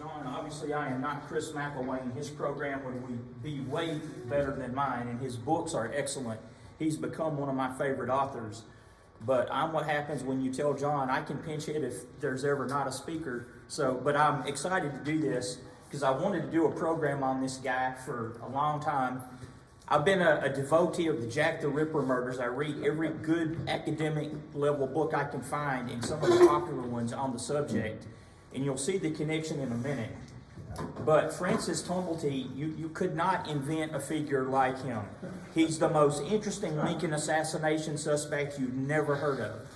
John, obviously I am not Chris McElwain, and his program would be way better than mine, and his books are excellent. He's become one of my favorite authors. But I'm what happens when you tell John I can pinch hit if there's ever not a speaker. But I'm excited to do this because I wanted to do a program on this guy for a long time. I've been a devotee of the Jack the Ripper murders. I read every good academic level book I can find and some of the popular ones on the subject. And you'll see the connection in a minute. But Francis Tumulty, you could not invent a figure like him. He's the most interesting Lincoln assassination suspect you've never heard of.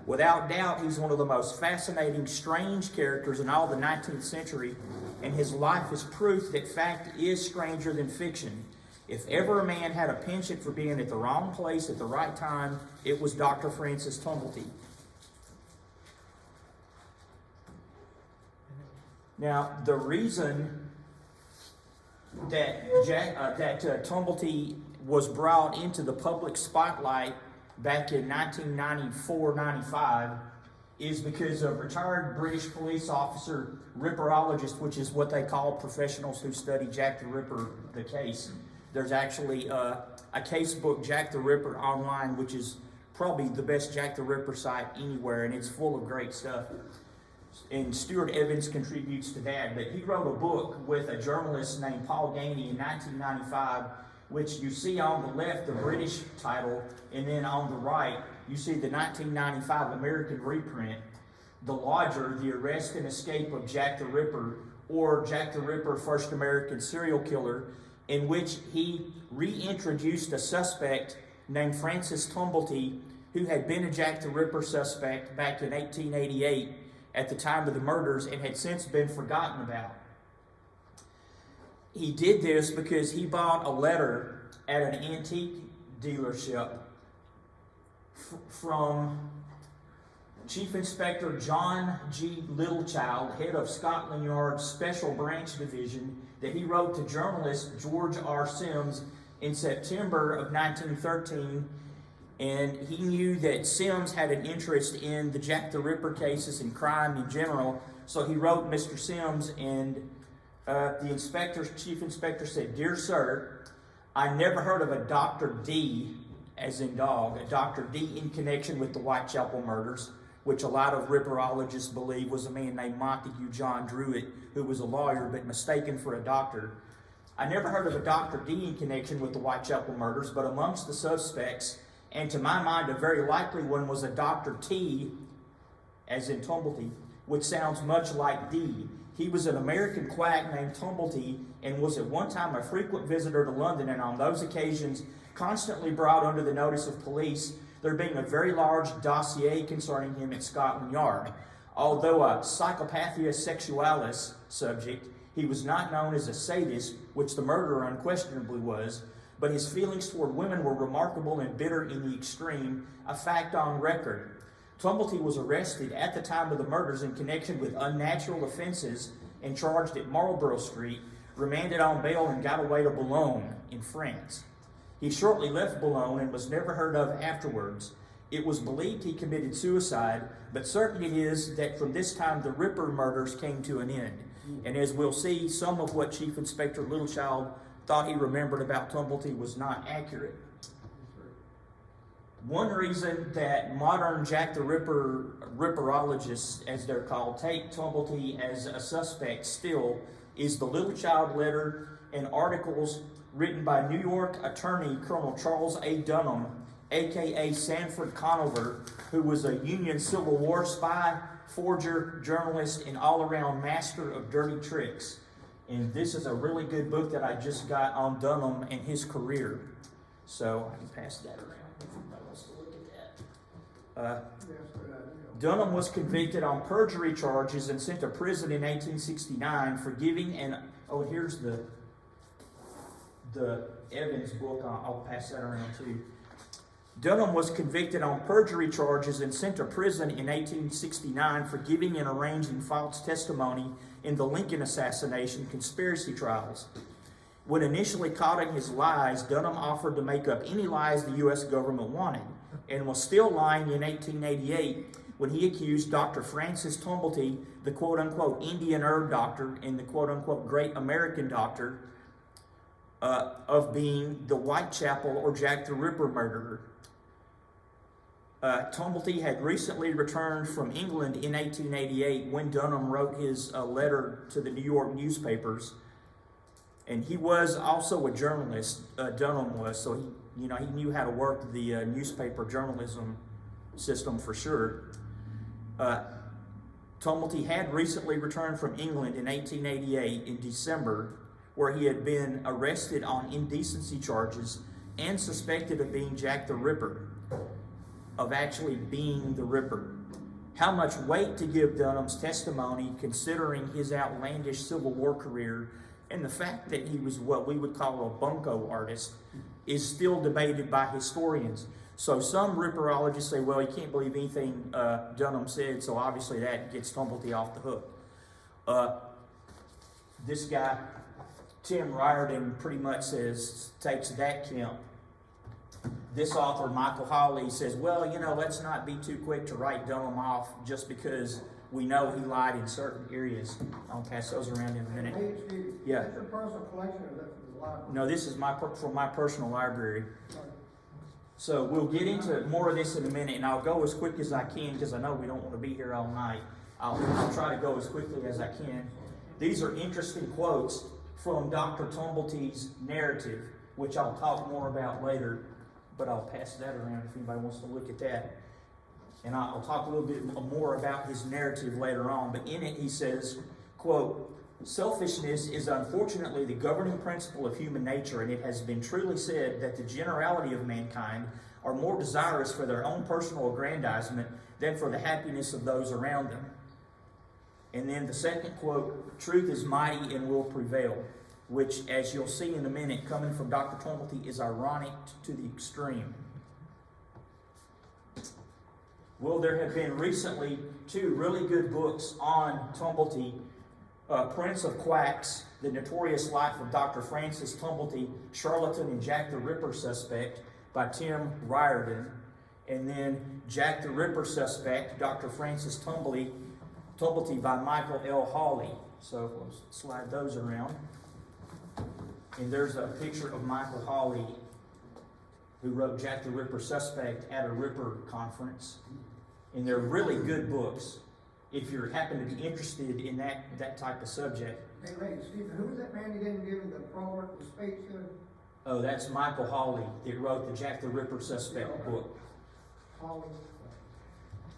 Without doubt, he's one of the most fascinating, strange characters in all the 19th century, and his life is proof that fact is stranger than fiction. If ever a man had a penchant for being at the wrong place at the right time, it was Dr. Francis Tumulty. Now, the reason that Tumulty was brought into the public spotlight back in 1994-95 is because a retired British police officer, ripperologist, which is what they call professionals who study Jack the Ripper, the case. There's actually a case book, Jack the Ripper, online, which is probably the best Jack the Ripper site anywhere, and it's full of great stuff. And Stuart Evans contributes to that, but he wrote a book with a journalist named Paul Gainey in 1995, which you see on the left, the British title, and then on the right, you see the 1995 American reprint, The Lodger, The Arrest and Escape of Jack the Ripper, or Jack the Ripper, First American Serial Killer, in which he reintroduced a suspect named Francis Tumulty, who had been a Jack the Ripper suspect back in 1888 at the time of the murders and had since been forgotten about. He did this because he bought a letter at an antique dealership from Chief Inspector John G. Littlechild, head of Scotland Yard's Special Branch Division, that he wrote to journalist George R. Sims in September of 1913. And he knew that Sims had an interest in the Jack the Ripper cases and crime in general. So he wrote Mr. Sims, and the chief inspector said, "Dear sir, I never heard of a Dr. D, as in dog, a Dr. D in connection with the Whitechapel murders, which a lot of ripperologists believe was a man named Montague John Druitt, who was a lawyer but mistaken for a doctor. I never heard of a Dr. D in connection with the Whitechapel murders, but amongst the suspects, and to my mind, a very likely one was a Dr. T, as in Tumulty, which sounds much like D. He was an American quack named Tumulty and was at one time a frequent visitor to London, and on those occasions constantly brought under the notice of police, there being a very large dossier concerning him at Scotland Yard. Although a psychopathia sexualis subject, he was not known as a sadist, which the murderer unquestionably was, but his feelings toward women were remarkable and bitter in the extreme, a fact on record. Tumulty was arrested at the time of the murders in connection with unnatural offenses and charged at Marlborough Street, remanded on bail, and got away to Boulogne in France. He shortly left Boulogne and was never heard of afterwards. It was believed he committed suicide, but certain it is that from this time the Ripper murders came to an end. And as we'll see, some of what Chief Inspector Littlechild thought he remembered about Tumulty was not accurate. One reason that modern Jack the Ripper, ripperologists, as they're called, take Tumulty as a suspect still is the Littlechild letter and articles written by New York attorney Colonel Charles A. Dunham, a.k.a. Sanford Conover, who was a Union Civil War spy, forger, journalist, and all-around master of dirty tricks. And this is a really good book that I just got on Dunham and his career. So I can pass that around if anybody wants to look at that. Dunham was convicted on perjury charges and sent to prison in 1869 for giving an... Oh, here's the Evans book. I'll pass that around too. Dunham was convicted on perjury charges and sent to prison in 1869 for giving and arranging false testimony in the Lincoln assassination conspiracy trials. When initially caught in his lies, Dunham offered to make up any lies the U.S. government wanted, and was still lying in 1888 when he accused Dr. Francis Tumulty, the quote-unquote Indian herb doctor and the quote-unquote great American doctor, of being the Whitechapel or Jack the Ripper murderer. Tumulty had recently returned from England in 1888 when Dunham wrote his letter to the New York newspapers. And he was also a journalist, Dunham was, so he knew how to work the newspaper journalism system for sure. Tumulty had recently returned from England in 1888 in December, where he had been arrested on indecency charges and suspected of being Jack the Ripper, of actually being the Ripper. How much weight to give Dunham's testimony, considering his outlandish Civil War career and the fact that he was what we would call a bunco artist, is still debated by historians. So some Ripperologists say, well, you can't believe anything Dunham said, so obviously that gets Tumulty off the hook. This guy, Tim Riordan, pretty much takes that camp. This author, Michael Hawley, says, well, let's not be too quick to write Dunham off just because we know he lied in certain areas. I'll pass those around in a minute. Yeah. Is that your personal collection or is that from the library? No, this is from my personal library. So we'll get into more of this in a minute, and I'll go as quick as I can because I know we don't want to be here all night. I'll try to go as quickly as I can. These are interesting quotes from Dr. Tumulty's narrative, which I'll talk more about later, but I'll pass that around if anybody wants to look at that. And I'll talk a little bit more about his narrative later on, but in it he says, quote, "Selfishness is unfortunately the governing principle of human nature, and it has been truly said that the generality of mankind are more desirous for their own personal aggrandizement than for the happiness of those around them." And then the second quote, "Truth is mighty and will prevail," which, as you'll see in a minute, coming from Dr. Tumulty, is ironic to the extreme. Well, there have been recently 2 really good books on Tumulty. Prince of Quacks, The Notorious Life of Dr. Francis Tumulty, Charlatan and Jack the Ripper Suspect by Tim Riordan. And then Jack the Ripper Suspect, Dr. Francis Tumulty by Michael L. Hawley. So we'll slide those around. And there's a picture of Michael Hawley, who wrote Jack the Ripper Suspect at a Ripper conference. And they're really good books if you happen to be interested in that type of subject. Hey, Stephen, who was that man you didn't give the proverb, the speech to? Oh, that's Michael Hawley that wrote the Jack the Ripper Suspect book. Hawley.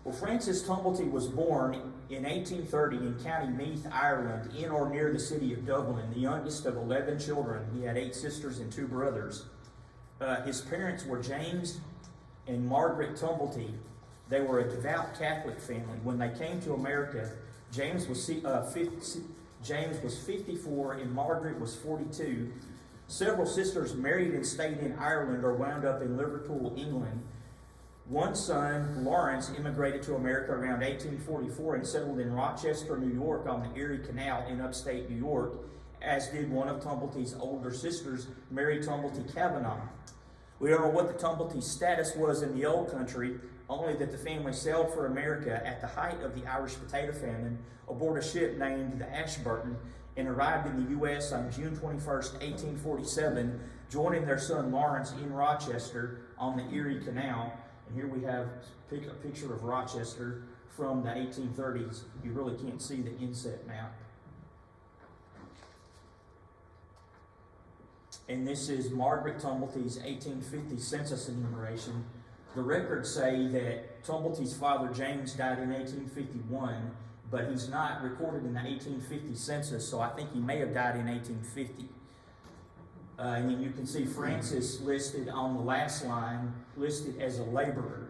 Well, Francis Tumulty was born in 1830 in County Meath, Ireland, in or near the city of Dublin, the youngest of 11 children. He had 8 sisters and 2 brothers. His parents were James and Margaret Tumulty. They were a devout Catholic family. When they came to America, James was 54 and Margaret was 42. Several sisters married and stayed in Ireland or wound up in Liverpool, England. One son, Lawrence, immigrated to America around 1844 and settled in Rochester, New York on the Erie Canal in upstate New York, as did one of Tumulty's older sisters, Mary Tumulty Kavanaugh. We don't know what the Tumulty status was in the old country, only that the family sailed for America at the height of the Irish potato famine aboard a ship named the Ashburton and arrived in the U.S. on June 21st, 1847, joining their son Lawrence in Rochester on the Erie Canal. And here we have a picture of Rochester from the 1830s. You really can't see the inset map. And this is Margaret Tumulty's 1850 census enumeration. The records say that Tumulty's father James died in 1851, but he's not recorded in the 1850 census, so I think he may have died in 1850. And then you can see Francis listed on the last line, listed as a laborer.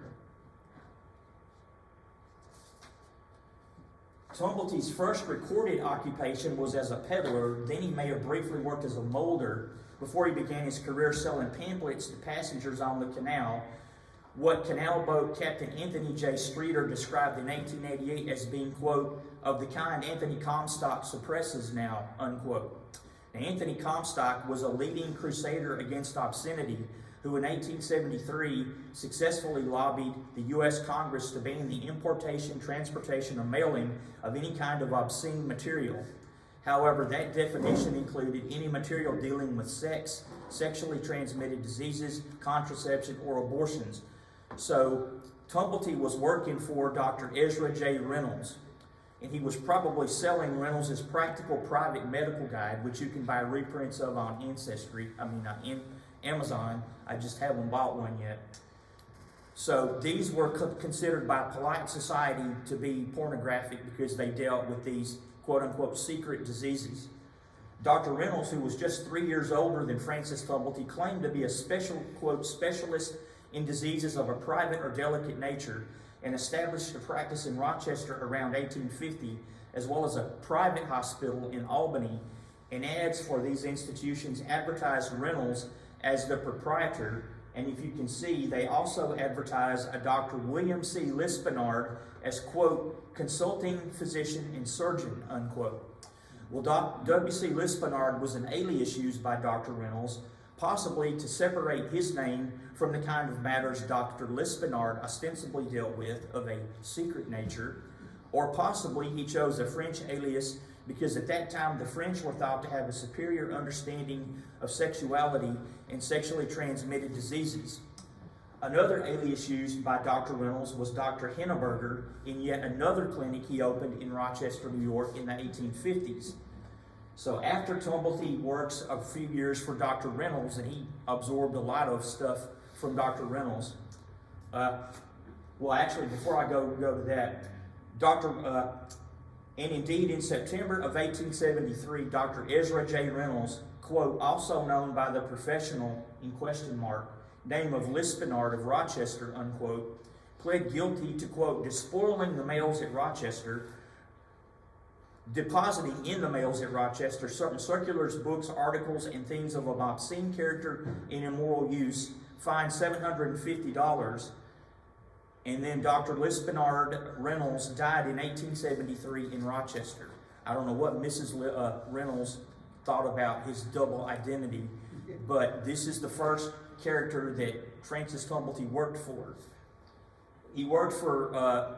Tumulty's first recorded occupation was as a peddler. Then he may have briefly worked as a molder before he began his career selling pamphlets to passengers on the canal, what canal boat Captain Anthony J. Streeter described in 1888 as being, quote, of the kind Anthony Comstock suppresses now, unquote. Now, Anthony Comstock was a leading crusader against obscenity, who in 1873 successfully lobbied the U.S. Congress to ban the importation, transportation, or mailing of any kind of obscene material. However, that definition included any material dealing with sex, sexually transmitted diseases, contraception, or abortions. So Tumulty was working for Dr. Ezra J. Reynolds, and he was probably selling Reynolds' practical private medical guide, which you can buy reprints of on Amazon. I just haven't bought one yet. So these were considered by polite society to be pornographic because they dealt with these quote-unquote secret diseases. Dr. Reynolds, who was just 3 years older than Francis Tumulty, claimed to be a specialist in diseases of a private or delicate nature, and established a practice in Rochester around 1850, as well as a private hospital in Albany, and ads for these institutions advertised Reynolds as the proprietor. And if you can see, they also advertised a Dr. William C. Lispinard as, quote, consulting physician and surgeon, unquote. Well, W.C. Lispinard was an alias used by Dr. Reynolds, possibly to separate his name from the kind of matters Dr. Lispinard ostensibly dealt with of a secret nature, or possibly he chose a French alias because at that time the French were thought to have a superior understanding of sexuality and sexually transmitted diseases. Another alias used by Dr. Reynolds was Dr. Henneberger in yet another clinic he opened in Rochester, New York in the 1850s. So after Tumulty works a few years for Dr. Reynolds, and he absorbed a lot of stuff from Dr. Reynolds. Well, actually, before I go to that, and indeed in September of 1873, Dr. Ezra J. Reynolds, quote, also known by the professional, in question mark, name of Lispinard of Rochester, unquote, pled guilty to, quote, despoiling the mails at Rochester, depositing in the mails at Rochester certain circulars, books, articles, and things of an obscene character and immoral use, fined $750. And then Dr. Lispinard Reynolds died in 1873 in Rochester. I don't know what Mrs. Reynolds thought about his double identity, but this is the first character that Francis Tumulty worked for. He worked for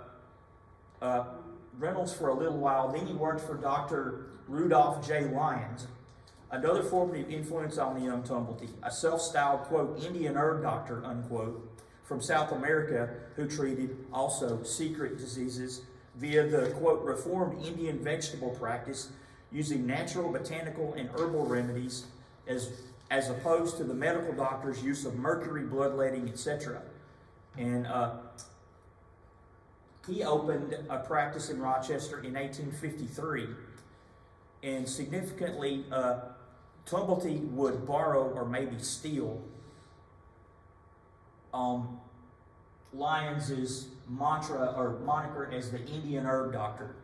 Reynolds for a little while, then he worked for Dr. Rudolph J. Lyons, another formative influence on the young Tumulty, a self-styled, quote, Indian herb doctor, unquote, from South America, who treated also secret diseases via the, quote, reformed Indian vegetable practice using natural, botanical, and herbal remedies as opposed to the medical doctor's use of mercury, bloodletting, etc. And he opened a practice in Rochester in 1853. And significantly, Tumulty would borrow or maybe steal Lyons's mantra or moniker as the Indian herb doctor.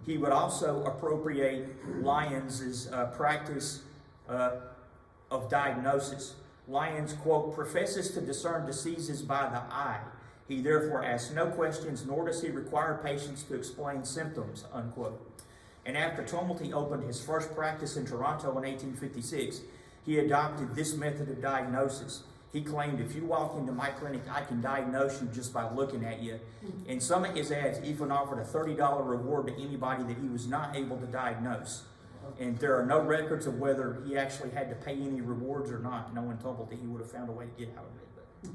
He would also appropriate Lyons's practice of diagnosis. Lyons, quote, professes to discern diseases by the eye. He therefore asks no questions, nor does he require patients to explain symptoms, unquote. And after Tumulty opened his first practice in Toronto in 1856, he adopted this method of diagnosis. He claimed, if you walk into my clinic, I can diagnose you just by looking at you. And some of his ads even offered a $30 reward to anybody that he was not able to diagnose. And there are no records of whether he actually had to pay any rewards or not. Knowing Tumulty, he would have found a way to get out of it. But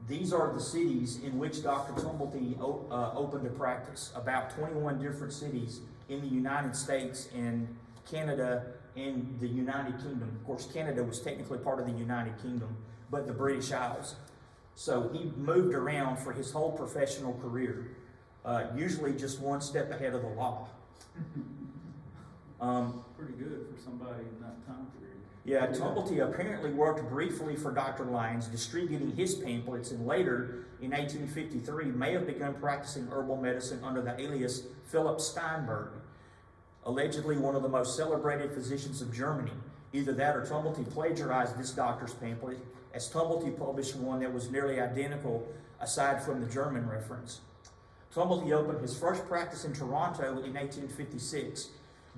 these are the cities in which Dr. Tumulty opened a practice. About 21 different cities in the United States and Canada and the United Kingdom. Of course, Canada was technically part of the United Kingdom, but the British Isles. So he moved around for his whole professional career, usually just one step ahead of the law. Pretty good for somebody in that time period. Yeah, Tumulty apparently worked briefly for Dr. Lyons, distributing his pamphlets, and later, in 1853, may have begun practicing herbal medicine under the alias Philip Steinberg, allegedly one of the most celebrated physicians of Germany. Either that or Tumulty plagiarized this doctor's pamphlet, as Tumulty published one that was nearly identical aside from the German reference. Tumulty opened his first practice in Toronto in 1856.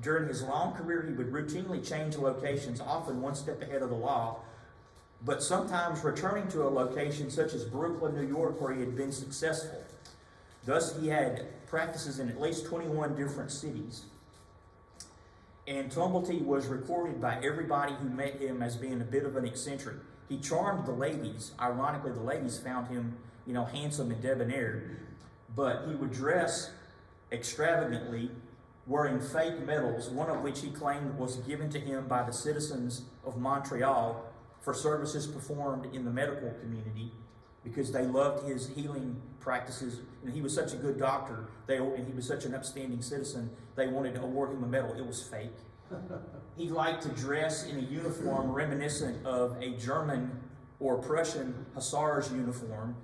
During his long career, he would routinely change locations, often one step ahead of the law, but sometimes returning to a location such as Brooklyn, New York, where he had been successful. Thus, he had practices in at least 21 different cities. And Tumulty was recorded by everybody who met him as being a bit of an eccentric. He charmed the ladies. Ironically, the ladies found him, handsome and debonair. But he would dress extravagantly, wearing fake medals, one of which he claimed was given to him by the citizens of Montreal for services performed in the medical community, because they loved his healing practices, and he was such a good doctor, and he was such an upstanding citizen, they wanted to award him a medal. It was fake. He liked to dress in a uniform reminiscent of a German or Prussian hussar's uniform,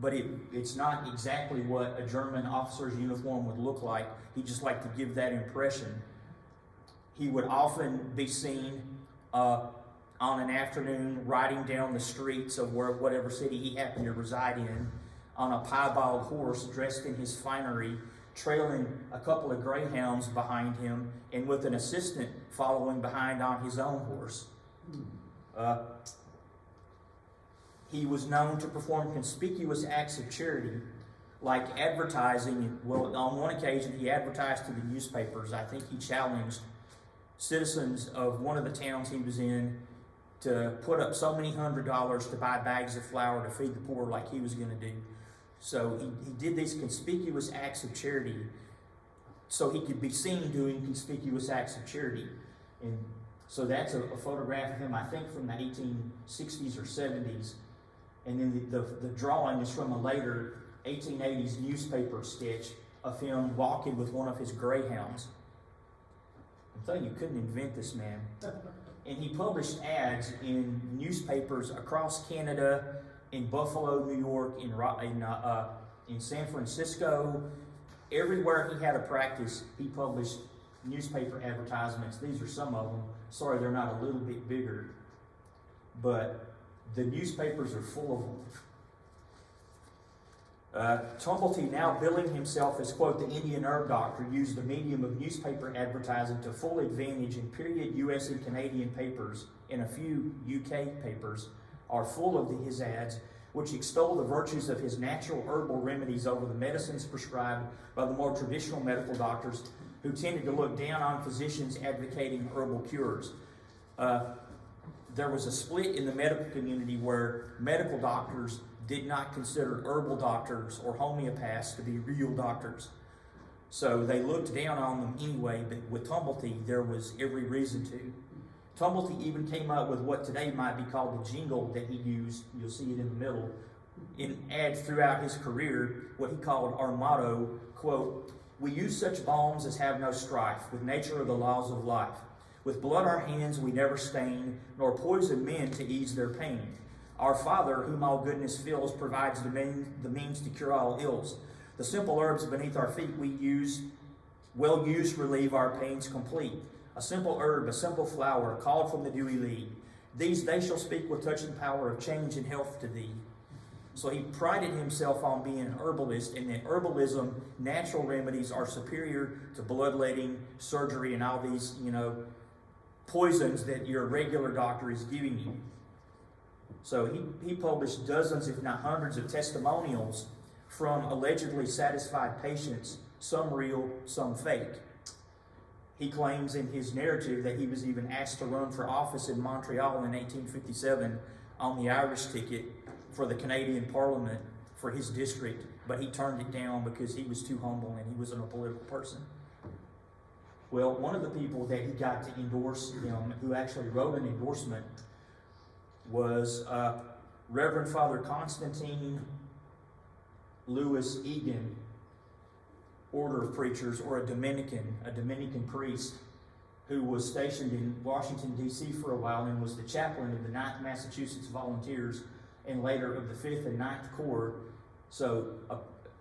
but it's not exactly what a German officer's uniform would look like. He just liked to give that impression. He would often be seen on an afternoon riding down the streets of whatever city he happened to reside in on a piebald horse dressed in his finery, trailing a couple of greyhounds behind him and with an assistant following behind on his own horse. He was known to perform conspicuous acts of charity, like advertising. Well, on one occasion, he advertised to the newspapers. I think he challenged citizens of one of the towns he was in to put up so many $100 to buy bags of flour to feed the poor, like he was going to do. So he did these conspicuous acts of charity so he could be seen doing conspicuous acts of charity. And so that's a photograph of him, I think, from the 1860s or 70s. And then the drawing is from a later 1880s newspaper sketch of him walking with one of his greyhounds. I'm telling you, couldn't invent this man. And he published ads in newspapers across Canada, in Buffalo, New York, in San Francisco. Everywhere he had a practice, he published newspaper advertisements. These are some of them. Sorry, they're not a little bit bigger, but the newspapers are full of them. Tumulty, now billing himself as, quote, the Indian herb doctor, used the medium of newspaper advertising to full advantage, in period U.S. and Canadian papers, and a few UK papers are full of his ads, which extol the virtues of his natural herbal remedies over the medicines prescribed by the more traditional medical doctors, who tended to look down on physicians advocating herbal cures. There was a split in the medical community where medical doctors did not consider herbal doctors or homeopaths to be real doctors. So they looked down on them anyway, but with Tumulty, there was every reason to. Tumulty even came up with what today might be called the jingle that he used, you'll see it in the middle, in ads throughout his career, what he called our motto, quote, we use such balms as have no strife, with nature or the laws of life. With blood our hands we never stain, nor poison men to ease their pain. Our Father, whom all goodness fills, provides the means to cure all ills. The simple herbs beneath our feet we use, well used, relieve our pains complete. A simple herb, a simple flower, called from the dewy lea. These they shall speak with touching power of change and health to thee. So he prided himself on being an herbalist, and that herbalism, natural remedies, are superior to bloodletting, surgery, and all these, poisons that your regular doctor is giving you. So he published dozens, if not hundreds, of testimonials from allegedly satisfied patients, some real, some fake. He claims in his narrative that he was even asked to run for office in Montreal in 1857 on the Irish ticket for the Canadian Parliament for his district, but he turned it down because he was too humble and he wasn't a political person. Well, one of the people that he got to endorse him, who actually wrote an endorsement, was Reverend Father Constantine Louis Egan, order of preachers, or a Dominican priest, who was stationed in Washington, D.C. for a while and was the chaplain of the 9th Massachusetts Volunteers and later of the 5th and 9th Corps. So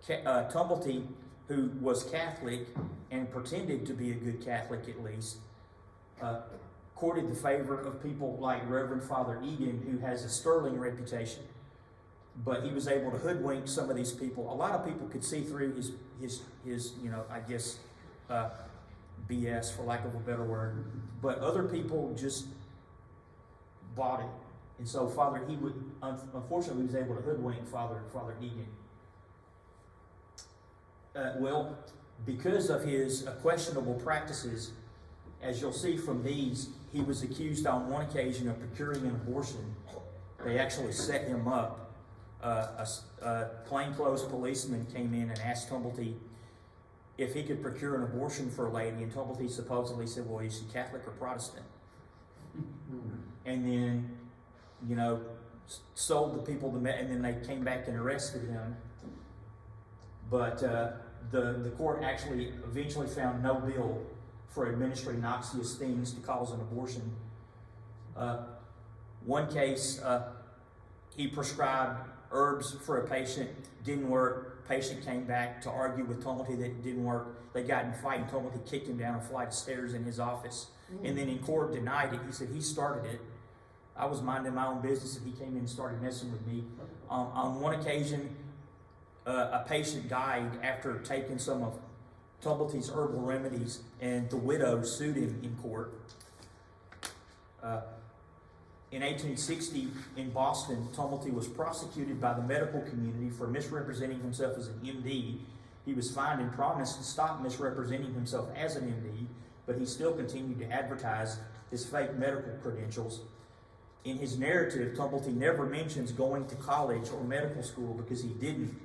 Tumulty, who was Catholic and pretended to be a good Catholic at least, courted the favor of people like Reverend Father Egan, who has a sterling reputation. But he was able to hoodwink some of these people. A lot of people could see through his BS, for lack of a better word. But other people just bought it. And so unfortunately, he was able to hoodwink Father Egan. Well, because of his questionable practices, as you'll see from these, he was accused on one occasion of procuring an abortion. They actually set him up. A plainclothes policeman came in and asked Tumulty if he could procure an abortion for a lady, and Tumulty supposedly said, well, is she Catholic or Protestant? And then, sold the people and then they came back and arrested him. But the court actually eventually found no bill for administering noxious things to cause an abortion. One case, he prescribed herbs for a patient, didn't work. Patient came back to argue with Tumulty that it didn't work. They got in a fight and Tumulty kicked him down a flight of stairs in his office. And then in court denied it. He said he started it. I was minding my own business and he came in and started messing with me. On one occasion, a patient died after taking some of Tumulty's herbal remedies, and the widow sued him in court. In 1860, in Boston, Tumulty was prosecuted by the medical community for misrepresenting himself as an MD. He was fined and promised to stop misrepresenting himself as an MD, but he still continued to advertise his fake medical credentials. In his narrative, Tumulty never mentions going to college or medical school because he didn't,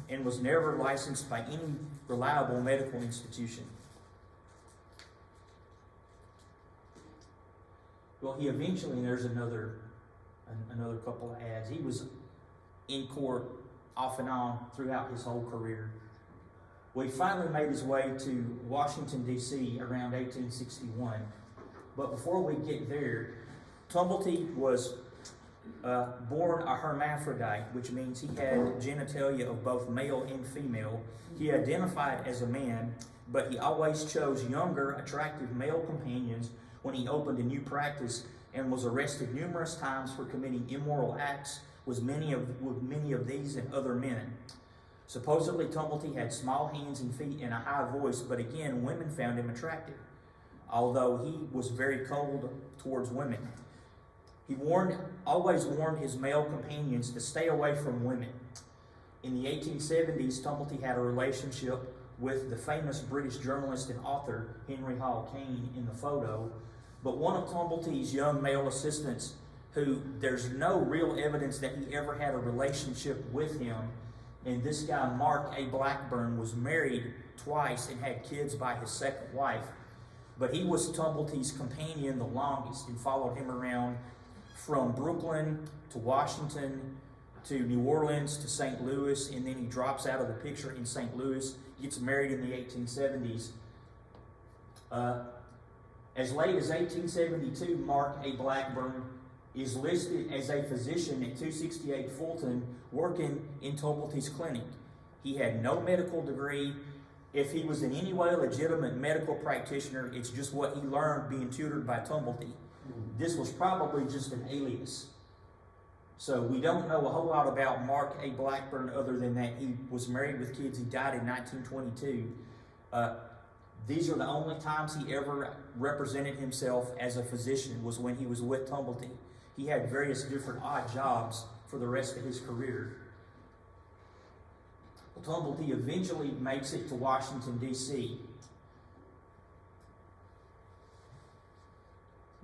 and was never licensed by any reliable medical institution. Well, he eventually, and there's another couple of ads. He was in court off and on throughout his whole career. Well, he finally made his way to Washington, D.C. around 1861. But before we get there, Tumulty was born a hermaphrodite, which means he had genitalia of both male and female. He identified as a man, but he always chose younger, attractive male companions when he opened a new practice, and was arrested numerous times for committing immoral acts with many of these and other men. Supposedly, Tumulty had small hands and feet and a high voice, but again, women found him attractive, although he was very cold towards women. He always warned his male companions to stay away from women. In the 1870s, Tumulty had a relationship with the famous British journalist and author Henry Hall Caine in the photo, but one of Tumulty's young male assistants, who there's no real evidence that he ever had a relationship with him, and this guy, Mark A. Blackburn, was married twice and had kids by his second wife, but he was Tumulty's companion the longest and followed him around from Brooklyn to Washington to New Orleans to St. Louis, and then he drops out of the picture in St. Louis, gets married in the 1870s. As late as 1872, Mark A. Blackburn is listed as a physician at 268 Fulton, working in Tumulty's clinic. He had no medical degree. If he was in any way a legitimate medical practitioner, it's just what he learned being tutored by Tumulty. This was probably just an alias. So we don't know a whole lot about Mark A. Blackburn other than that he was married with kids. He died in 1922. These are the only times he ever represented himself as a physician, was when he was with Tumulty. He had various different odd jobs for the rest of his career. Tumulty eventually makes it to Washington, D.C.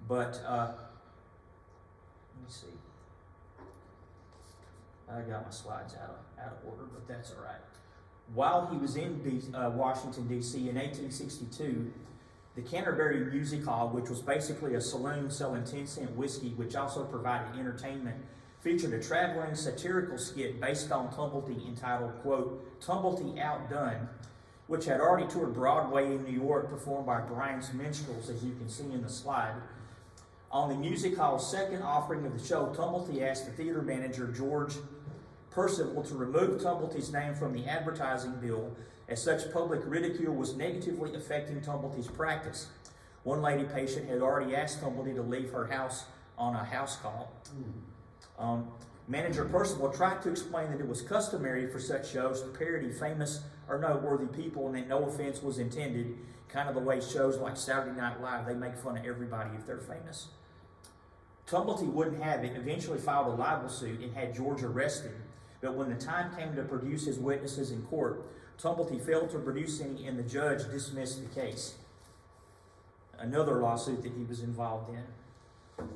But, let me see. I got my slides out of order, but that's all right. While he was in Washington, D.C. in 1862, the Canterbury Music Hall, which was basically a saloon selling 10-cent whiskey, which also provided entertainment, featured a traveling satirical skit based on Tumulty entitled, quote, Tumulty Outdone, which had already toured Broadway in New York, performed by Brian's Minstrels, as you can see in the slide. On the music hall's second offering of the show, Tumulty asked the theater manager, George Purcell, to remove Tumulty's name from the advertising bill, as such public ridicule was negatively affecting Tumulty's practice. One lady patient had already asked Tumulty to leave her house on a house call. Manager Purcell tried to explain that it was customary for such shows to parody famous or noteworthy people, and that no offense was intended, kind of the way shows like Saturday Night Live, they make fun of everybody if they're famous. Tumulty wouldn't have it, eventually filed a libel suit and had George arrested. But when the time came to produce his witnesses in court, Tumulty failed to produce any, and the judge dismissed the case. Another lawsuit that he was involved in.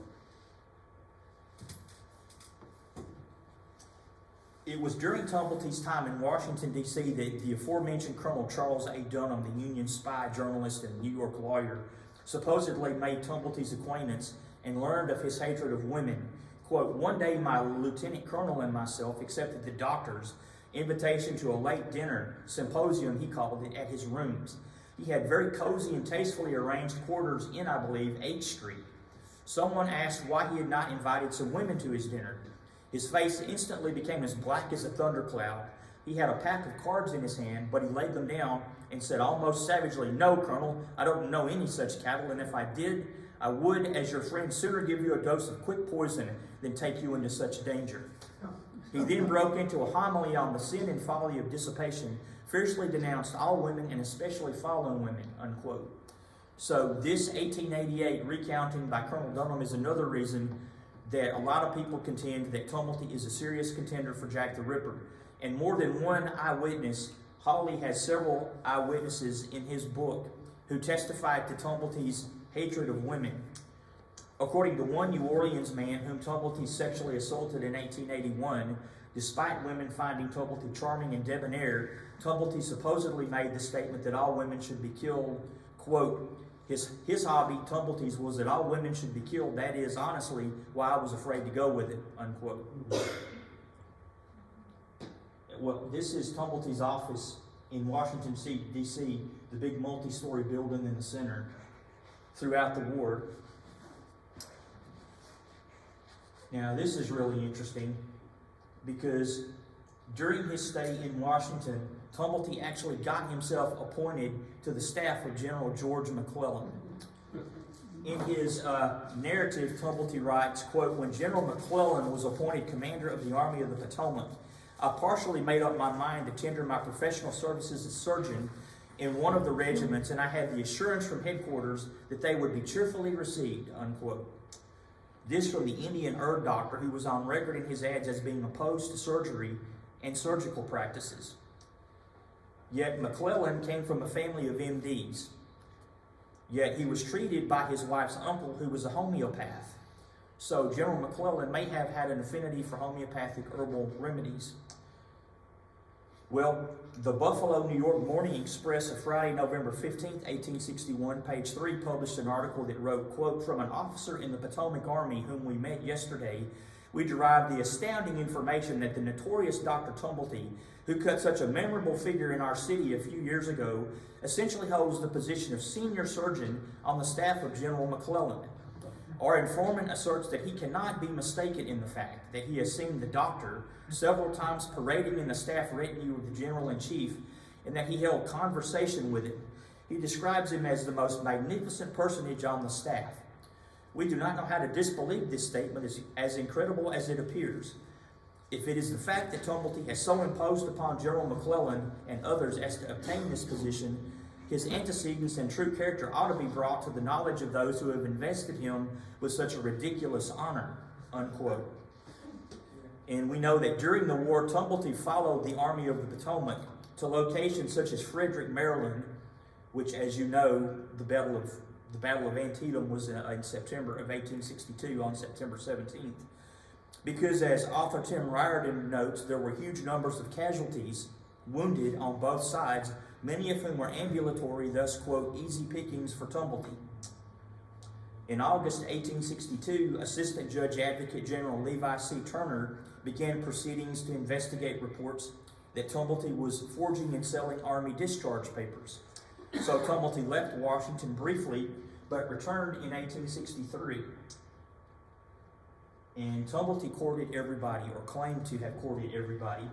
It was during Tumulty's time in Washington, D.C. that the aforementioned Colonel Charles A. Dunham, the Union spy, journalist, and New York lawyer, supposedly made Tumulty's acquaintance and learned of his hatred of women. Quote, "One day my lieutenant colonel and myself accepted the doctor's invitation to a late dinner, symposium he called it, at his rooms. He had very cozy and tastefully arranged quarters in, I believe, H Street. Someone asked why he had not invited some women to his dinner. His face instantly became as black as a thundercloud. He had a pack of cards in his hand, but he laid them down and said almost savagely, 'No, Colonel, I don't know any such cattle, and if I did, I would, as your friend, sooner give you a dose of quick poison than take you into such danger.' He then broke into a homily on the sin and folly of dissipation, fiercely denounced all women and especially fallen women," unquote. So this 1888 recounting by Colonel Dunham is another reason that a lot of people contend that Tumulty is a serious contender for Jack the Ripper. And more than one eyewitness, Hawley has several eyewitnesses in his book who testified to Tumulty's hatred of women. According to one New Orleans man whom Tumulty sexually assaulted in 1881, despite women finding Tumulty charming and debonair, Tumulty supposedly made the statement that all women should be killed. Quote, his hobby, Tumulty's, was that all women should be killed. That is, honestly, why I was afraid to go with it, unquote. Well, this is Tumulty's office in Washington, D.C., the big multi-story building in the center throughout the war. Now, this is really interesting because during his stay in Washington, Tumulty actually got himself appointed to the staff of General George McClellan. In his narrative, Tumulty writes, quote, "When General McClellan was appointed commander of the Army of the Potomac, I partially made up my mind to tender my professional services as surgeon in one of the regiments, and I had the assurance from headquarters that they would be cheerfully received," unquote. This from the Indian herb doctor who was on record in his ads as being opposed to surgery and surgical practices. Yet McClellan came from a family of MDs. Yet he was treated by his wife's uncle who was a homeopath. So General McClellan may have had an affinity for homeopathic herbal remedies. Well, the Buffalo, New York Morning Express of Friday, November 15th, 1861, page 3, published an article that wrote, quote, "From an officer in the Potomac Army whom we met yesterday, we derived the astounding information that the notorious Dr. Tumulty, who cut such a memorable figure in our city a few years ago, essentially holds the position of senior surgeon on the staff of General McClellan. Our informant asserts that he cannot be mistaken in the fact that he has seen the doctor several times parading in the staff retinue of the General-in-Chief, and that he held conversation with him. He describes him as the most magnificent personage on the staff. We do not know how to disbelieve this statement as incredible as it appears. If it is the fact that Tumulty has so imposed upon General McClellan and others as to obtain this position, his antecedents and true character ought to be brought to the knowledge of those who have invested him with such a ridiculous honor," unquote. And we know that during the war, Tumulty followed the Army of the Potomac to locations such as Frederick, Maryland, which, as you know, the Battle of Antietam was in September of 1862 on September 17th. Because, as author Tim Riordan notes, there were huge numbers of casualties, wounded on both sides, many of whom were ambulatory, thus, quote, "easy pickings for Tumulty." In August 1862, Assistant Judge Advocate General Levi C. Turner began proceedings to investigate reports that Tumulty was forging and selling Army discharge papers. So Tumulty left Washington briefly, but returned in 1863. And Tumulty courted everybody, or claimed to have courted everybody.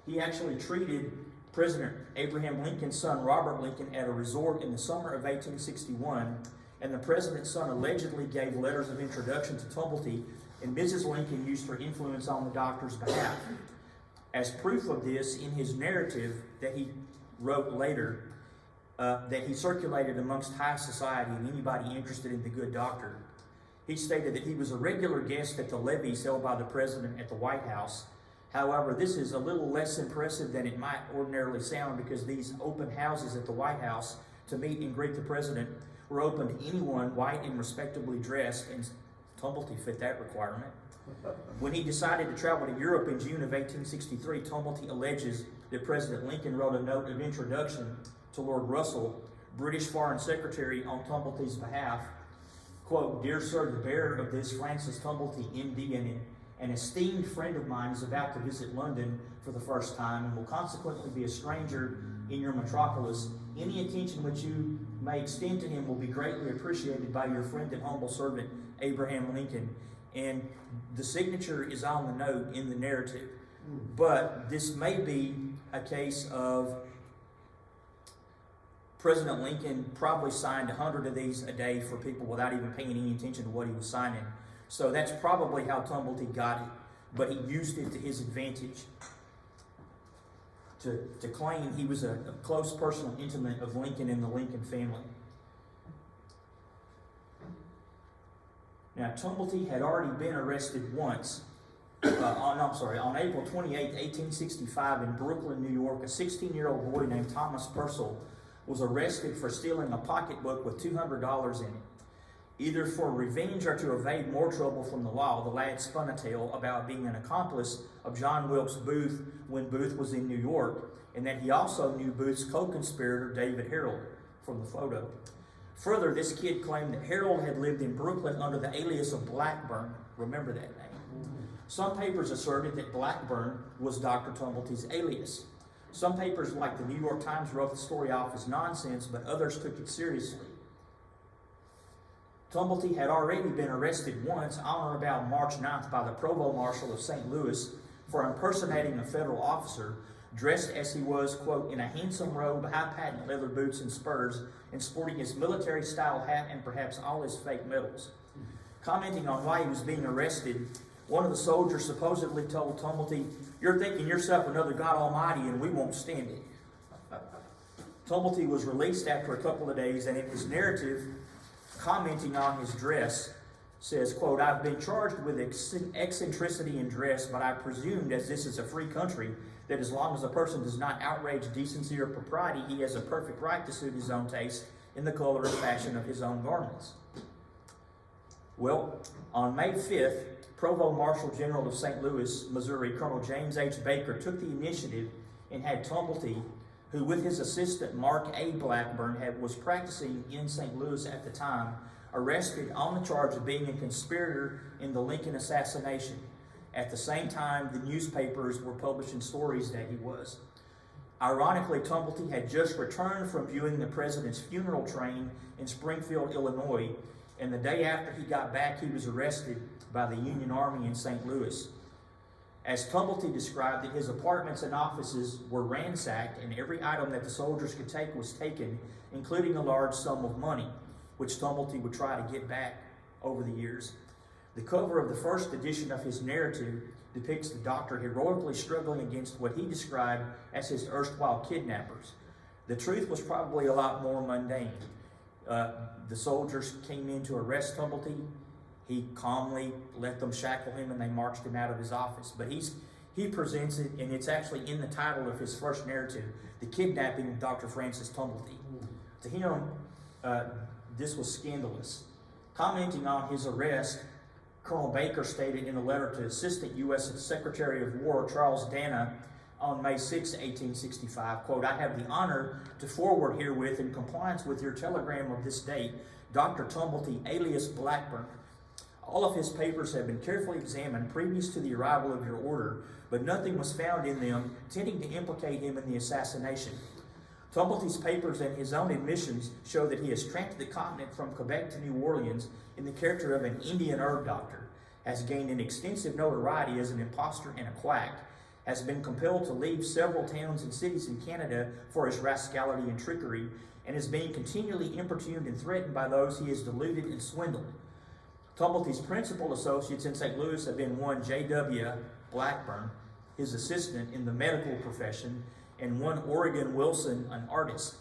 He actually treated President Abraham Lincoln's son, Robert Lincoln, at a resort in the summer of 1861, and the president's son allegedly gave letters of introduction to Tumulty, and Mrs. Lincoln used her influence on the doctor's behalf. As proof of this, in his narrative that he wrote later, that he circulated amongst high society and anybody interested in the good doctor, He stated that he was a regular guest at the levees held by the president at the White House. However, this is a little less impressive than it might ordinarily sound, because these open houses at the White House to meet and greet the president were open to anyone white and respectably dressed, and Tumulty fit that requirement. When he decided to travel to Europe in June of 1863, Tumulty alleges that President Lincoln wrote a note of introduction to Lord Russell, British Foreign Secretary, on Tumulty's behalf. Quote, "Dear sir, the bearer of this, Francis Tumulty, M.D., an esteemed friend of mine, is about to visit London for the first time and will consequently be a stranger in your metropolis. Any attention which you may extend to him will be greatly appreciated by your friend and humble servant, Abraham Lincoln." And the signature is on the note in the narrative. But this may be a case of President Lincoln probably signed 100 of these a day for people without even paying any attention to what he was signing. So that's probably how Tumulty got it, but he used it to his advantage to claim he was a close personal intimate of Lincoln and the Lincoln family. Now, Tumulty had already been arrested once. On April 28, 1865, in Brooklyn, New York, a 16-year-old boy named Thomas Purcell was arrested for stealing a pocketbook with $200 in it. Either for revenge or to evade more trouble from the law, the lad spun a tale about being an accomplice of John Wilkes Booth when Booth was in New York, and that he also knew Booth's co-conspirator, David Harold, from the photo. Further, this kid claimed that Harold had lived in Brooklyn under the alias of Blackburn. Remember that name. Some papers asserted that Blackburn was Dr. Tumulty's alias. Some papers, like the New York Times, wrote the story off as nonsense, but others took it seriously. Tumulty had already been arrested once on or about March 9th by the Provost Marshal of St. Louis for impersonating a federal officer, dressed as he was, quote, in a handsome robe, high patent leather boots and spurs, and sporting his military-style hat and perhaps all his fake medals. Commenting on why he was being arrested, one of the soldiers supposedly told Tumulty, "You're thinking yourself another God Almighty, and we won't stand it." Tumulty was released after a couple of days, and in his narrative, commenting on his dress, says, quote, "I've been charged with eccentricity in dress, but I presumed, as this is a free country, that as long as a person does not outrage decency or propriety, he has a perfect right to suit his own taste in the color and fashion of his own garments." Well, on May 5th, Provost Marshal General of St. Louis, Missouri, Colonel James H. Baker, took the initiative and had Tumulty, who with his assistant Mark A. Blackburn was practicing in St. Louis at the time, arrested on the charge of being a conspirator in the Lincoln assassination. At the same time, the newspapers were publishing stories that he was. Ironically, Tumulty had just returned from viewing the president's funeral train in Springfield, Illinois, and the day after he got back, he was arrested by the Union Army in St. Louis. As Tumulty described it, his apartments and offices were ransacked, and every item that the soldiers could take was taken, including a large sum of money, which Tumulty would try to get back over the years. The cover of the first edition of his narrative depicts the doctor heroically struggling against what he described as his erstwhile kidnappers. The truth was probably a lot more mundane. The soldiers came in to arrest Tumulty. He calmly let them shackle him, and they marched him out of his office. But he presents it, and it's actually in the title of his first narrative, The Kidnapping of Dr. Francis Tumulty. To him, this was scandalous. Commenting on his arrest, Colonel Baker stated in a letter to Assistant U.S. Secretary of War Charles Dana on May 6, 1865, quote, "I have the honor to forward herewith, in compliance with your telegram of this date, Dr. Tumulty, alias Blackburn. All of his papers have been carefully examined previous to the arrival of your order, but nothing was found in them tending to implicate him in the assassination. Tumulty's papers and his own admissions show that he has tramped the continent from Quebec to New Orleans in the character of an Indian herb doctor, has gained an extensive notoriety as an impostor and a quack, has been compelled to leave several towns and cities in Canada for his rascality and trickery, and is being continually importuned and threatened by those he has deluded and swindled. Tumulty's principal associates in St. Louis have been one J.W. Blackburn, his assistant in the medical profession, and one Oregon Wilson, an artist.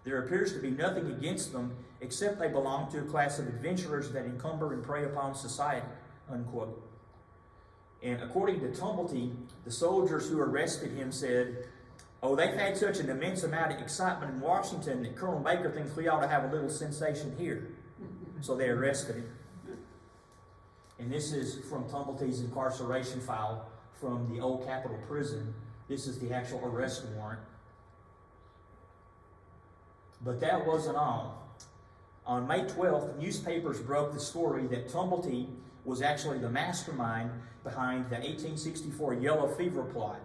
There appears to be nothing against them except they belong to a class of adventurers that encumber and prey upon society, unquote. And according to Tumulty, the soldiers who arrested him said, "Oh, they've had such an immense amount of excitement in Washington that Colonel Baker thinks we ought to have a little sensation here." So they arrested him. And this is from Tumulty's incarceration file from the old Capitol prison. This is the actual arrest warrant. But that wasn't all. On May 12th, newspapers broke the story that Tumulty was actually the mastermind behind the 1864 Yellow Fever plot,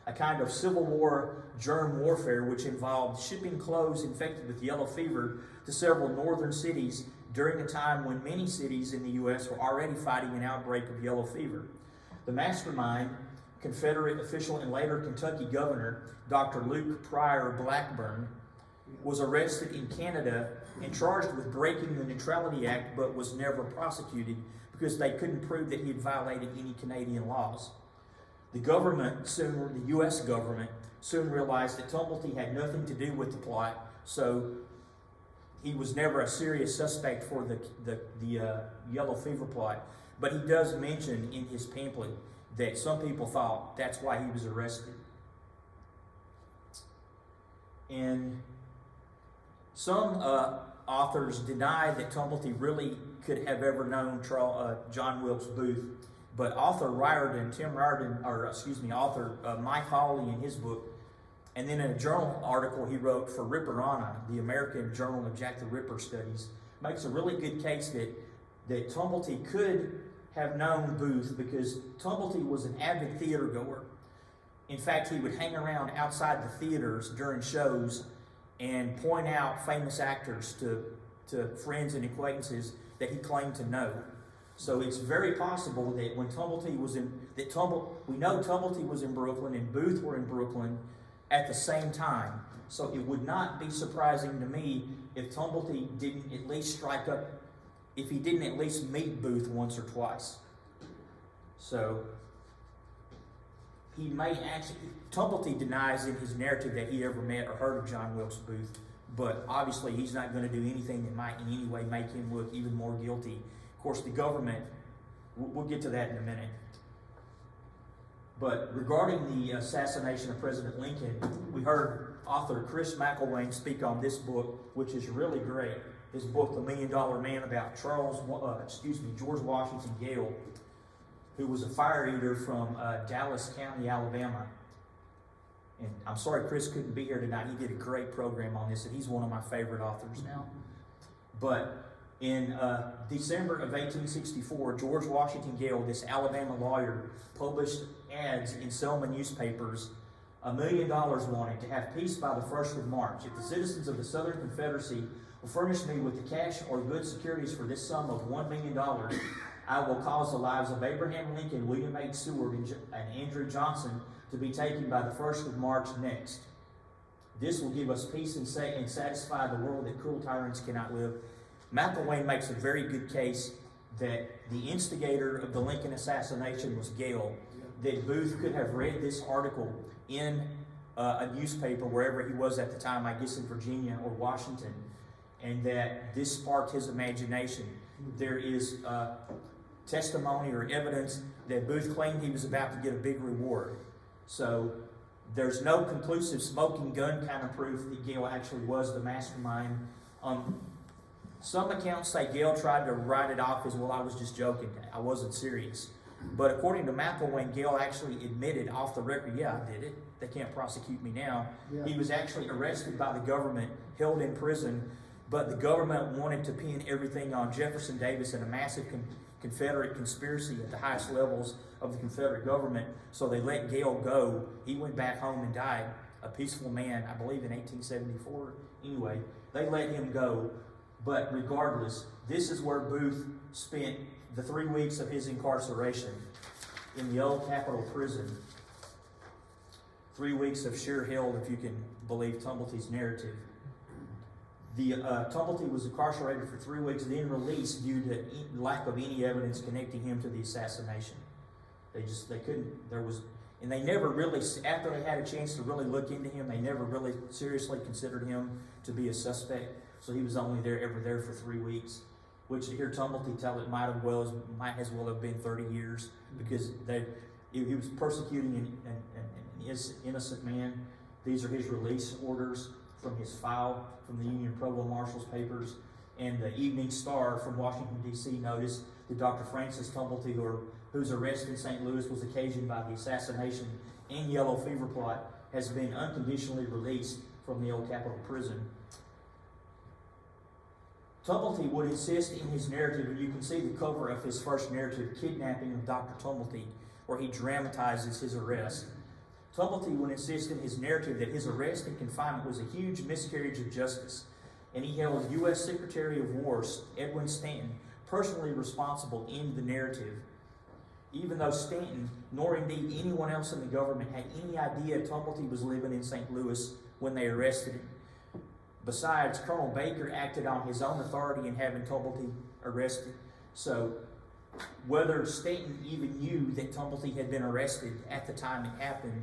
a kind of Civil War germ warfare which involved shipping clothes infected with yellow fever to several northern cities during a time when many cities in the U.S. were already fighting an outbreak of yellow fever. The mastermind, Confederate official and later Kentucky governor, Dr. Luke Pryor Blackburn, was arrested in Canada and charged with breaking the Neutrality Act, but was never prosecuted because they couldn't prove that he had violated any Canadian laws. The U.S. government soon realized that Tumulty had nothing to do with the plot, so he was never a serious suspect for the Yellow Fever plot. But he does mention in his pamphlet that some people thought that's why he was arrested. And some authors deny that Tumulty really could have ever known John Wilkes Booth, but author Mike Hawley in his book, and then in a journal article he wrote for Ripperana, the American Journal of Jack the Ripper Studies, makes a really good case that Tumulty could have known Booth because Tumulty was an avid theater goer. In fact, he would hang around outside the theaters during shows and point out famous actors to friends and acquaintances that he claimed to know. So it's very possible that when Tumulty was we know Tumulty was in Brooklyn and Booth were in Brooklyn at the same time. So it would not be surprising to me if Tumulty didn't at least strike up, if he didn't at least meet Booth once or twice. So he may actually, Tumulty denies in his narrative that he ever met or heard of John Wilkes Booth, but obviously he's not going to do anything that might in any way make him look even more guilty. Of course, the government, we'll get to that in a minute. But regarding the assassination of President Lincoln, we heard author Chris McElwain speak on this book, which is really great. His book, The $1 Million Man, about George Washington Gale, who was a fire eater from Dallas County, Alabama. And I'm sorry Chris couldn't be here tonight. He did a great program on this, and he's one of my favorite authors now. But in December of 1864, George Washington Gale, this Alabama lawyer, published ads in Selma newspapers, $1 million wanted to have peace by the 1st of March. If the citizens of the Southern Confederacy will furnish me with the cash or good securities for this sum of $1 million, I will cause the lives of Abraham Lincoln, William H. Seward, and Andrew Johnson to be taken by the 1st of March next. This will give us peace and satisfy the world that cruel tyrants cannot live. McElwain makes a very good case that the instigator of the Lincoln assassination was Gale, that Booth could have read this article in a newspaper wherever he was at the time, I guess in Virginia or Washington, and that this sparked his imagination. There is testimony or evidence that Booth claimed he was about to get a big reward. So there's no conclusive smoking gun kind of proof that Gale actually was the mastermind. Some accounts say Gale tried to write it off as, well, I was just joking, I wasn't serious. But according to McElwain, Gale actually admitted off the record, yeah, I did it. They can't prosecute me now. Yeah. He was actually arrested by the government, held in prison, but the government wanted to pin everything on Jefferson Davis and a massive Confederate conspiracy at the highest levels of the Confederate government, so they let Gale go. He went back home and died, a peaceful man, I believe in 1874. Anyway, they let him go. But regardless, this is where Booth spent the 3 weeks of his incarceration in the old Capitol prison. 3 weeks of sheer hell, if you can believe Tumulty's narrative. Tumulty was incarcerated for 3 weeks, then released due to lack of any evidence connecting him to the assassination. They couldn't. And they never really, after they had a chance to really look into him, they never really seriously considered him to be a suspect. So he was only ever there for 3 weeks, which to hear Tumulty tell it might as well have been 30 years, because he was persecuting an innocent man. These are his release orders from his file from the Union Provost Marshal's papers. And the Evening Star from Washington, D.C. noticed that Dr. Francis Tumulty, whose arrest in St. Louis was occasioned by the assassination and yellow fever plot, has been unconditionally released from the old Capitol prison. Tumulty would insist in his narrative, and you can see the cover of his first narrative, Kidnapping of Dr. Tumulty, where he dramatizes his arrest. Tumulty would insist in his narrative that his arrest and confinement was a huge miscarriage of justice, and he held U.S. Secretary of War Edwin Stanton personally responsible in the narrative, even though Stanton, nor indeed anyone else in the government, had any idea Tumulty was living in St. Louis when they arrested him. Besides, Colonel Baker acted on his own authority in having Tumulty arrested. So, whether Stanton even knew that Tumulty had been arrested at the time it happened,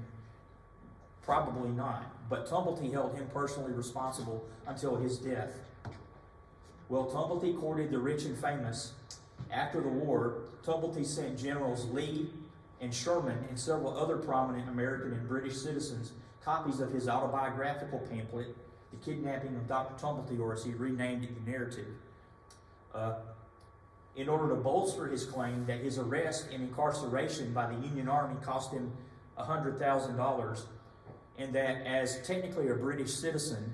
probably not. But Tumulty held him personally responsible until his death. Well, Tumulty courted the rich and famous. After the war, Tumulty sent Generals Lee and Sherman and several other prominent American and British citizens copies of his autobiographical pamphlet, The Kidnapping of Dr. Tumulty, or as he renamed it, the narrative, in order to bolster his claim that his arrest and incarceration by the Union Army cost him $100,000, and that as technically a British citizen,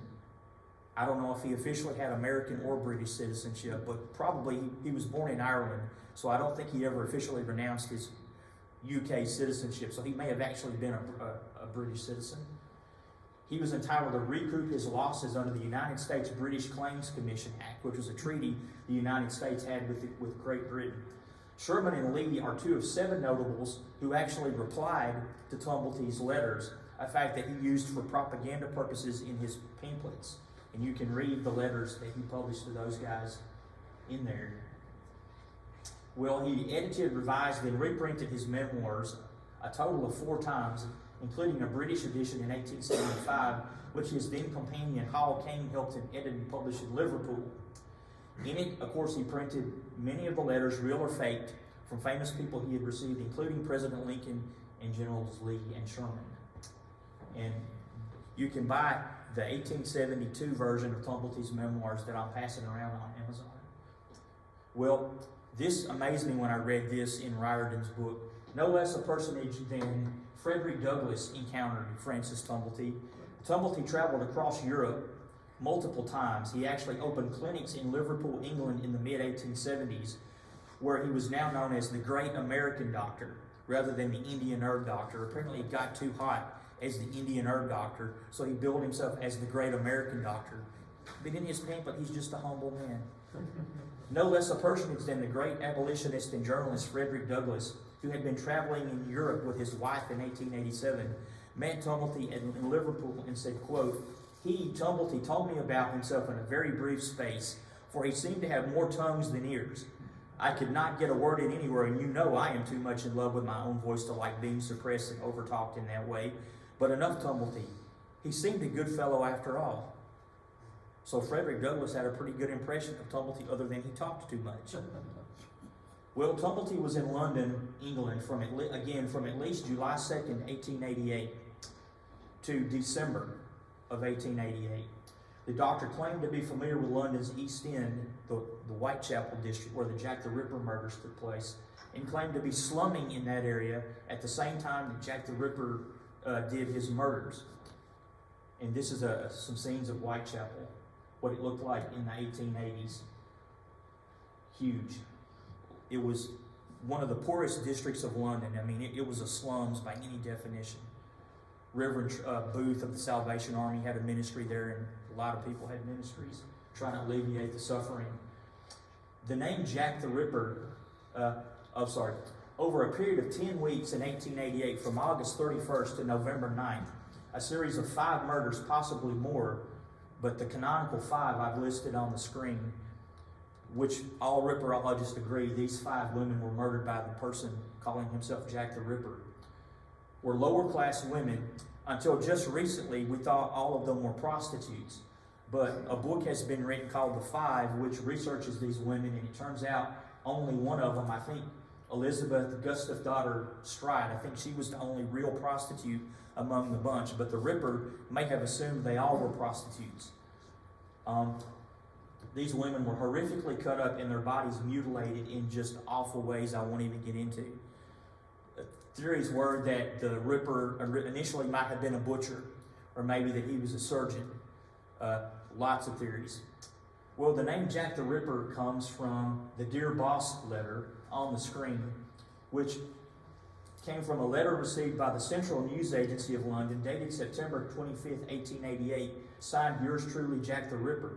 I don't know if he officially had American or British citizenship, but probably he was born in Ireland, so I don't think he ever officially renounced his UK citizenship, so he may have actually been a British citizen. He was entitled to recoup his losses under the United States British Claims Commission Act, which was a treaty the United States had with Great Britain. Sherman and Lee are 2 of 7 notables who actually replied to Tumulty's letters, a fact that he used for propaganda purposes in his pamphlets. And you can read the letters that he published to those guys in there. Well, he edited, revised, and reprinted his memoirs a total of 4 times, including a British edition in 1875, which his then companion Hall Caine helped him edit and publish in Liverpool. In it, of course, he printed many of the letters, real or faked, from famous people he had received, including President Lincoln and Generals Lee and Sherman. And you can buy the 1872 version of Tumulty's memoirs that I'm passing around on Amazon. Well, this amazed me when I read this in Riordan's book. No less a personage than Frederick Douglass encountered Francis Tumulty. Tumulty traveled across Europe multiple times. He actually opened clinics in Liverpool, England in the mid-1870s, where he was now known as the Great American Doctor rather than the Indian Herb Doctor. Apparently it got too hot as the Indian Herb Doctor, so he billed himself as the Great American Doctor. But in his pamphlet, he's just a humble man. No less a personage than the great abolitionist and journalist Frederick Douglass, who had been traveling in Europe with his wife in 1887, met Tumulty in Liverpool and said, quote, "He, Tumulty, told me about himself in a very brief space, for he seemed to have more tongues than ears. I could not get a word in anywhere, and you know I am too much in love with my own voice to like being suppressed and overtalked in that way. But enough Tumulty. He seemed a good fellow after all." So Frederick Douglass had a pretty good impression of Tumulty, other than he talked too much. Well, Tumulty was in London, England, from at least July 2nd, 1888 to December of 1888. The doctor claimed to be familiar with London's East End, the Whitechapel district where the Jack the Ripper murders took place, and claimed to be slumming in that area at the same time that Jack the Ripper did his murders. And this is some scenes of Whitechapel, what it looked like in the 1880s. Huge. It was one of the poorest districts of London. I mean, it was a slums by any definition. Reverend Booth of the Salvation Army had a ministry there, and a lot of people had ministries trying to alleviate the suffering. The name Jack the Ripper, over a period of 10 weeks in 1888, from August 31st to November 9th, a series of 5 murders, possibly more, but the canonical 5 I've listed on the screen, which all Ripperologists agree these 5 women were murdered by the person calling himself Jack the Ripper. were lower class women. Until just recently, we thought all of them were prostitutes. But a book has been written called The Five, which researches these women, and it turns out only one of them, I think Elizabeth Gustavdottir Stride, I think she was the only real prostitute among the bunch, but the Ripper may have assumed they all were prostitutes. These women were horrifically cut up and their bodies mutilated in just awful ways I won't even get into. Theories were that the Ripper initially might have been a butcher, or maybe that he was a surgeon. Lots of theories. Well, the name Jack the Ripper comes from the Dear Boss letter on the screen, which came from a letter received by the Central News Agency of London, dated September 25th, 1888, signed yours truly, Jack the Ripper.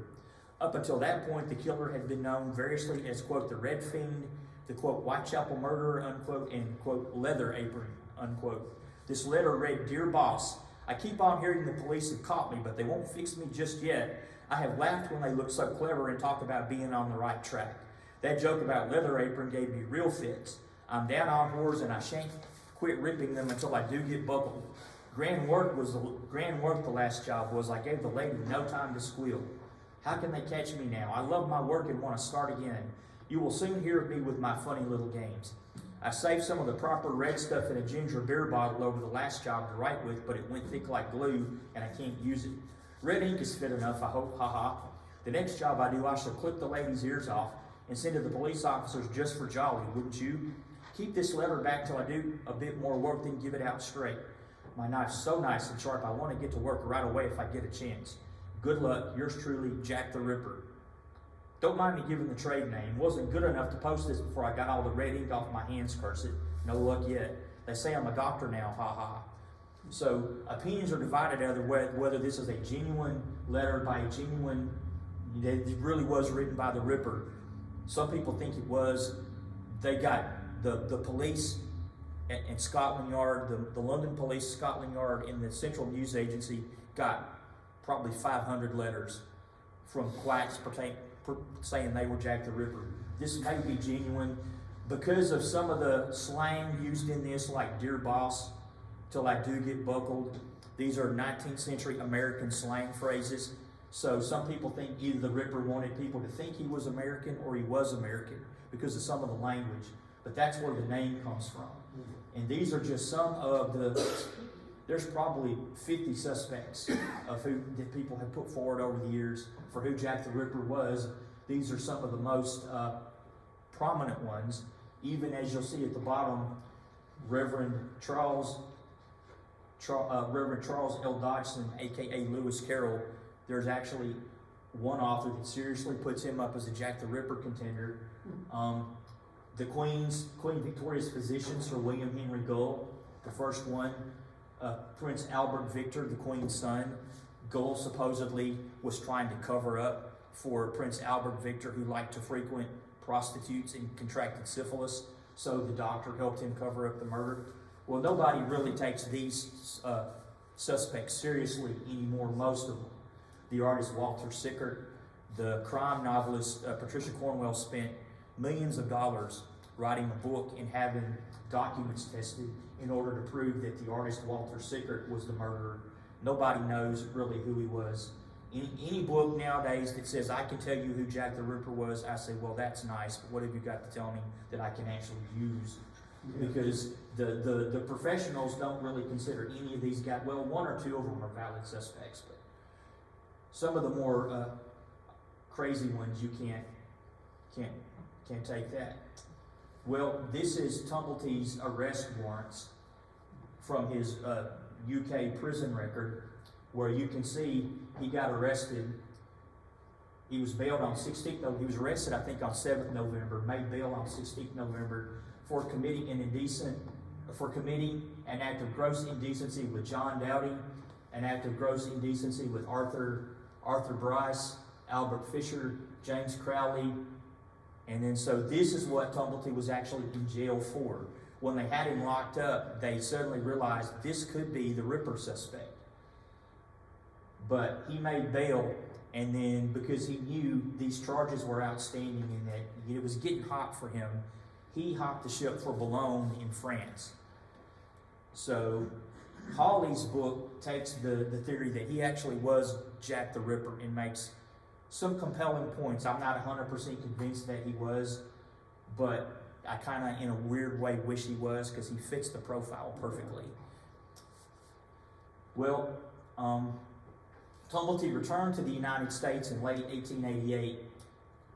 Up until that point, the killer had been known variously as, quote, the Red Fiend, the, quote, Whitechapel Murderer, unquote, and, quote, Leather Apron, unquote. This letter read, Dear Boss, I keep on hearing the police have caught me, but they won't fix me just yet. I have laughed when they look so clever and talk about being on the right track. That joke about Leather Apron gave me real fits. I'm down on whores and I shan't quit ripping them until I do get buckled. Grand work the last job was. I gave the lady no time to squeal. How can they catch me now? I love my work and want to start again. You will soon hear of me with my funny little games. I saved some of the proper red stuff in a ginger beer bottle over the last job to write with, but it went thick like glue and I can't use it. Red ink is fit enough, I hope, haha. The next job I do, I shall clip the lady's ears off and send to the police officers just for jolly, wouldn't you? Keep this letter back till I do a bit more work, then give it out straight. My knife's so nice and sharp, I want to get to work right away if I get a chance. Good luck, yours truly, Jack the Ripper. Don't mind me giving the trade name. Wasn't good enough to post this before I got all the red ink off my hands, curse it. No luck yet. They say I'm a doctor now, haha. So opinions are divided over whether this is a genuine letter by a genuine, it really was written by the Ripper. Some people think it was. They got the police and Scotland Yard, the London Police, Scotland Yard, and the Central News Agency got probably 500 letters from quacks saying they were Jack the Ripper. This may be genuine because of some of the slang used in this, like Dear Boss, till I do get buckled. These are 19th century American slang phrases. So some people think either the Ripper wanted people to think he was American or he was American because of some of the language. But that's where the name comes from. And these are just some of there's probably 50 suspects of who that people have put forward over the years for who Jack the Ripper was. These are some of the most prominent ones. Even as you'll see at the bottom, Reverend Charles L. Dodgson, aka Lewis Carroll. There's actually one author that seriously puts him up as a Jack the Ripper contender. The Queen Victoria's physician, Sir William Henry Gull, the first one. Prince Albert Victor, the Queen's son. Gull supposedly was trying to cover up for Prince Albert Victor, who liked to frequent prostitutes and contracted syphilis. So the doctor helped him cover up the murder. Well, nobody really takes these suspects seriously anymore, most of them. The artist Walter Sickert, the crime novelist Patricia Cornwell spent millions of dollars writing a book and having documents tested in order to prove that the artist Walter Sickert was the murderer. Nobody knows really who he was. Any book nowadays that says, I can tell you who Jack the Ripper was, I say, well, that's nice, but what have you got to tell me that I can actually use? Because the professionals don't really consider any of these guys, well, one or two of them are valid suspects, but some of the more crazy ones, you can't take that. Well, this is Tumulty's arrest warrants from his UK prison record, where you can see he got arrested. He was bailed on 16th November. He was arrested, I think, on 7th November, made bail on 16th November for committing an act of gross indecency with John Dowdy, an act of gross indecency with Arthur Bryce, Albert Fisher, James Crowley. And then so this is what Tumulty was actually in jail for. When they had him locked up, they suddenly realized this could be the Ripper suspect. But he made bail, and then because he knew these charges were outstanding and that it was getting hot for him, he hopped the ship for Boulogne in France. So Hawley's book takes the theory that he actually was Jack the Ripper and makes some compelling points. I'm not 100% convinced that he was, but I kind of, in a weird way, wish he was, because he fits the profile perfectly. Well, Tumulty returned to the United States in late 1888.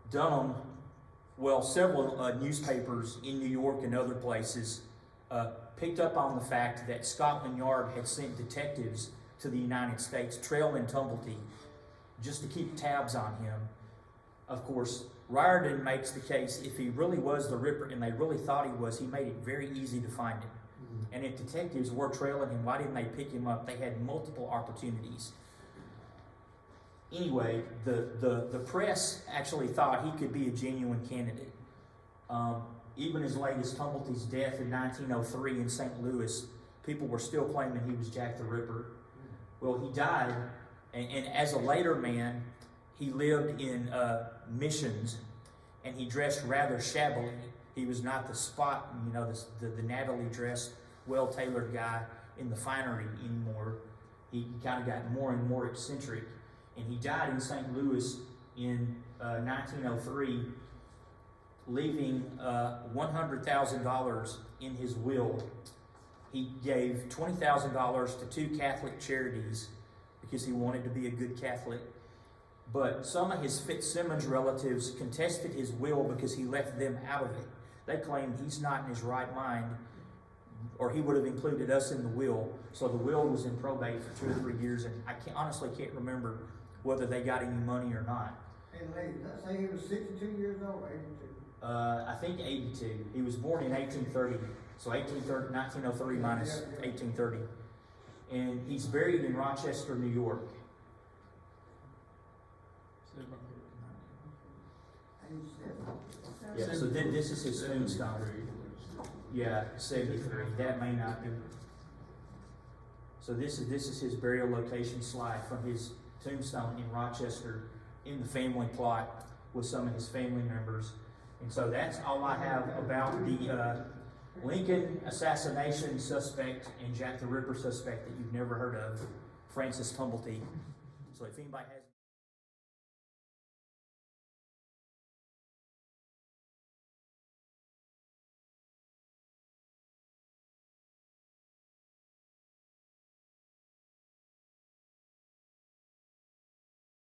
Dunham, well, several newspapers in New York and other places picked up on the fact that Scotland Yard had sent detectives to the United States trailing Tumulty just to keep tabs on him. Of course, Riordan makes the case, if he really was the Ripper and they really thought he was, he made it very easy to find him. And if detectives were trailing him, why didn't they pick him up? They had multiple opportunities. Anyway, the press actually thought he could be a genuine candidate. Even as late as Tumulty's death in 1903 in St. Louis, people were still claiming he was Jack the Ripper. Well, he died, and as a later man, he lived in Missions, and he dressed rather shabbily. He was not the spot, the nattily dressed, well-tailored guy in the finery anymore. He kind of got more and more eccentric, and he died in St. Louis in 1903, leaving $100,000 in his will. He gave $20,000 to 2 Catholic charities because he wanted to be a good Catholic. But some of his Fitzsimmons relatives contested his will because he left them out of it. They claimed he's not in his right mind, or he would have included us in the will. So the will was in probate for 2 or 3 years, and I honestly can't remember whether they got any money or not. And let's say he was 62 years old, 82. I think 82. He was born in 1830. So 1903 minus 1830. And he's buried in Rochester, New York. Yeah, so then this is his tombstone. Yeah, 73. That may not be. So this is his burial location slide from his tombstone in Rochester, in the family plot with some of his family members. And so that's all I have about the Lincoln assassination suspect and Jack the Ripper suspect that you've never heard of, Francis Tumulty. So if anybody has